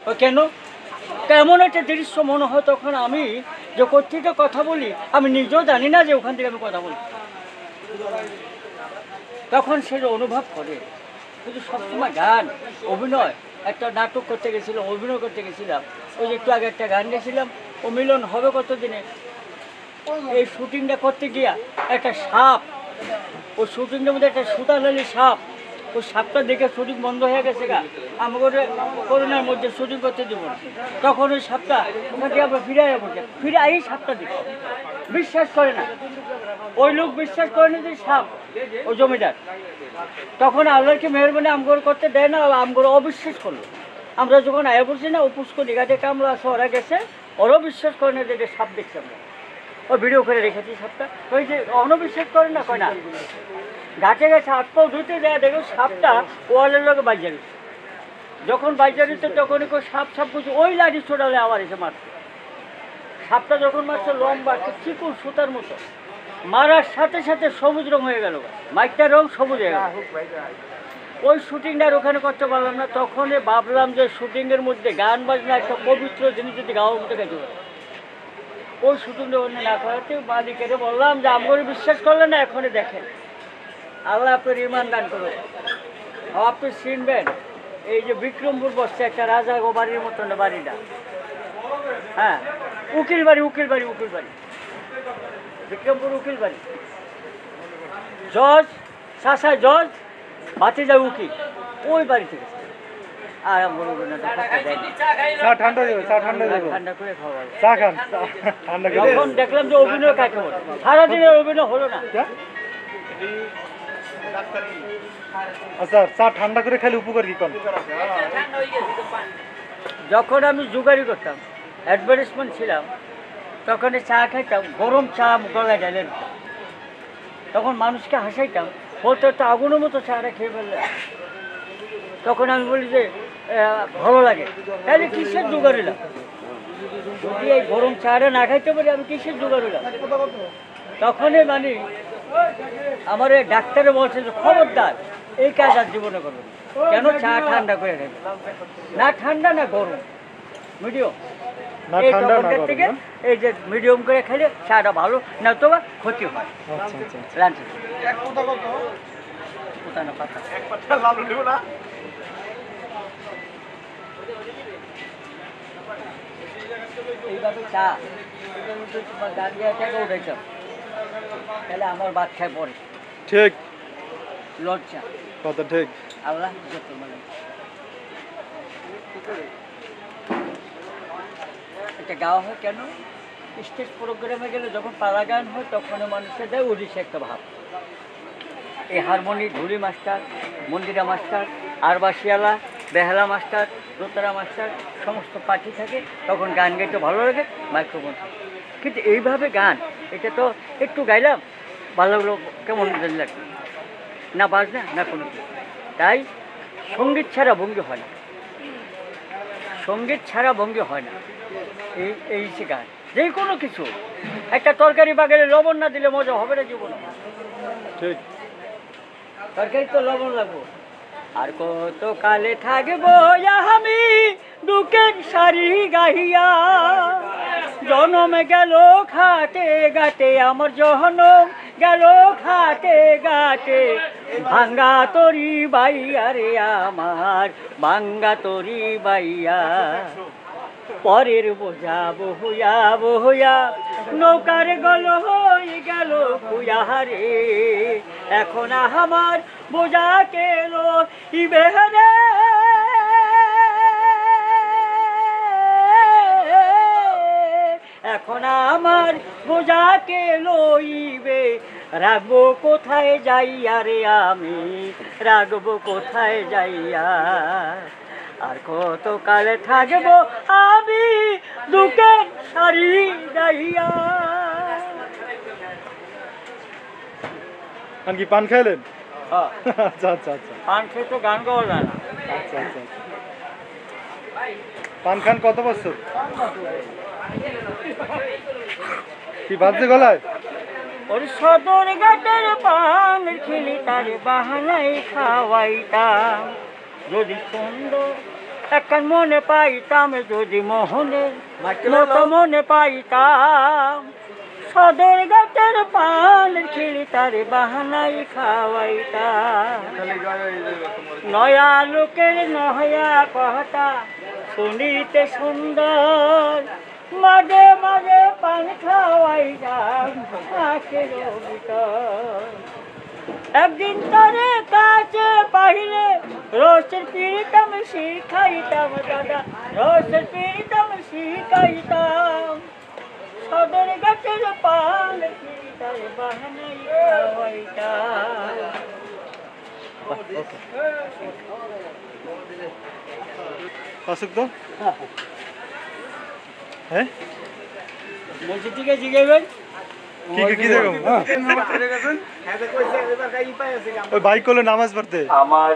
ও কেন? কেমন একটা দৃশ্য মনে হয় তখন আমি যে কোত্থেকে কথা বলি আমি নিজেও জানি না যে ওখান থেকে আমি কথা বলি। তখন সে যে অনুভব করে কিন্তু সবসময় গান অভিনয়। একটা নাটক করতে গেছিলাম, অভিনয় করতে গেছিলাম, ওই যে একটু আগে একটা গান গেছিলাম, ও মিলন হবে কত দিনে। এই শুটিংটা করতে গিয়া একটা সাপ, ওই শুটিংটার মধ্যে একটা সুতালালি সাপ, ওই সাপটা দেখে শুটিং বন্ধ হয়ে গেছে গা, আমাকে করোনার মধ্যে শুটিং করতে দেবো না। তখন ওই সাপটা ওখানে আবার ফিরে পড়ছে, ফিরে এই সাপটা দিকে বিশ্বাস করে না, ওই লোক বিশ্বাস করে না যে সাপ ওই জমিদার। তখন আল্লাহকে মেহরবানি আমগর করতে দেয় না, আমগর অবিশ্বাস করলো। আমরা যখন আয়া পড়ছি না, ও পুষ্করি ঘাটে কামলা শহরে গেছে, ওরও বিশ্বাস করে না যে সাপ দেখছে। আমরা ও ভিডিও করে রেখেছি সাপটা, ওই যে অনবিশ্বাস করে না, কয় না ঘাটে গেছে হাত পাও ধুতে যায়, দেখো সাপটা ওয়ালের লোকে বাইজা দিচ্ছে। যখন বাইজা দিচ্ছে তখন সাপ সাপ করছে, ওই লাঠি ছোটালে আবার এসে মারছে। সাপটা যখন মারছে লম্বা চিকুন সুতার মতো, মারার সাথে সাথে সবুজ রং হয়ে গেল, মাইকটার রং সবুজ হয়ে গেল। ওই শুটিংটার ওখানে করতে পারলাম না। তখনই ভাবলাম যে শুটিংয়ের মধ্যে গান বাজনা একটা পবিত্র জিনিস যদি গাওয়ার মধ্যে খাইতে পারে। ওই শুটিংটা অন্য না করাতে মালিকের বললাম যে আমগরে বিশ্বাস করলেন না, এখনই দেখেন আল্লাহ আপনার ইমান দান করবে। আপনি চিনবেন এই যে বিক্রমপুর বসছে একটা রাজা গো বাড়ির মতন বাড়িটা, হ্যাঁ উকিল বাড়ি, উকিল বাড়ি, উকিল বাড়ি, বিক্রমপুর উকিল বাড়ি। জজ শাসা জজ বাতি যায় উকিল, ওই বাড়ি থেকে। আর বলবো না ঠান্ডা দেবো, চা ঠান্ডা দেবো, ঠান্ডা করে খাওয়া। চা খান ঠান্ডা করে। যখন দেখলাম যে অভিনয় কাকে বলে, সারাদিনের অভিনয় হলো না। আচ্ছা, চা ঠান্ডা করে খেলে উপকার কি কোন? যখন আমি জুগারি করতাম, অ্যাডভার্টাইজমেন্ট ছিলাম, তখন চা খাইতাম, গরম চা গলায় ঢেলে দিতাম। তখন মানুষকে হাসাইতাম, বলতো একটা আগুনের মতো চাটা খেয়ে ফেললে। তখন আমি বলি যে ভালো লাগে, তাহলে কিসের জুগারিলাম? যদি এই গরম চাটা না খাইতে পারি আমি কিসের জুগারিলাম? তখনই মানে আমার এই ডাক্তারে বলছে যে খবরদার এই কাজ আর জীবনে করবেন। কেন? চা ঠান্ডা করে খাবে, না ঠান্ডা না গরম, মিডিয়াম। এই তখনকার থেকে এই যে মিডিয়াম করে খেলে চাটা ভালো, না তো ক্ষতি হয়। রাঁধছি কোথায় পাতা এইভাবে চা তোমার গাড়িয়া থেকে উঠেছ, তাহলে আমার বাদ খায় পরে। ঠিক লজ্জা কথা ঠিক। আল্লাহ মানে এটা গাওয়া হয় কেন? স্টেজ প্রোগ্রামে গেলে যখন পাড়া গান হয় তখন মানুষের দেয় উড়িষ্যা একটা ভাব। এই হারমোনি, ঢুলি মাস্টার, মন্দিরা মাস্টার, আরবাসিয়ালা, বেহালা মাস্টার, দোতারা মাস্টার সমস্ত পার্টি থাকে, তখন গান গাইতে ভালো লাগে, মাইক্রোফোন থাকে। কিন্তু এইভাবে গান, এটা তো একটু গাইলাম ভালো লাগলো, কেমন লাগলো, না বাজনা না কোনো কিছু। তাই সঙ্গীত ছাড়া ভঙ্গি হয় না, সঙ্গীত ছাড়া ভঙ্গি হয় না। এই সে গান যে কোনো কিছু, একটা তরকারি বাগালে লবণ না দিলে মজা হবে না জীবনে। ঠিক, তরকারি তো লবণ লাগবো। আর কত কালে থাকবো আমি দুঃখের শাড়ি গাহিয়া, জনমে গেল খাটে গাটে, আমার জনম গেল খাটে গাটে, ভাঙ্গা তরি বাইয়া রে আমার, ভাঙ্গা তরি বাইয়া। পরের বোঝা বহুয়া বহুয়া নৌকার গল হয়ে গেল খুয়া রে, এখন আমার বোঝা কেল ইবেরে, এখন আমার বোঝা কেল ইবে, রাখবো কোথায় যাইয়া রে আমি, রাখবো কোথায় যাইয়া। আর কত কালে থাকবো আমি দুঃখের শাড়ি গাইয়া। কি পান খাইলেন? হ্যাঁ, আচ্ছা আচ্ছা আচ্ছা, পান খেয়ে তো গান গাওয়া যায় না। আচ্ছা আচ্ছা। পান খান কত বছর? কি বাজছে গলায়? ওর সদর ঘাটের পান খেলি তার বাহানায় খাওয়াইতাম, যদি সুন্দর একখান মনে পাইতাম যদি মোহনের মতো মনে পাইতাম, সদর গাছের পান ছিঁড়ি তার বাহানাই খাওয়াইতাম। নয়া লোকের নয়া কথা শুনিতে সুন্দর, মাঝে মাঝে পান খাওয়াইতাম আখের ভিতর। একদিন তারে কাছে পাইলে রসের পিড়িতাম শিখাইতাম দাদা, রসের পিড়িতাম শিখাইতাম, সদর গাছের পান তার বাহানাই খাওয়াইতাম। আসুক তো হ্যাঁ বলছি ঠিক আছে জিজ্ঞেস কি দেখো ওই বাইক করলে নামাজ পড়তে আমার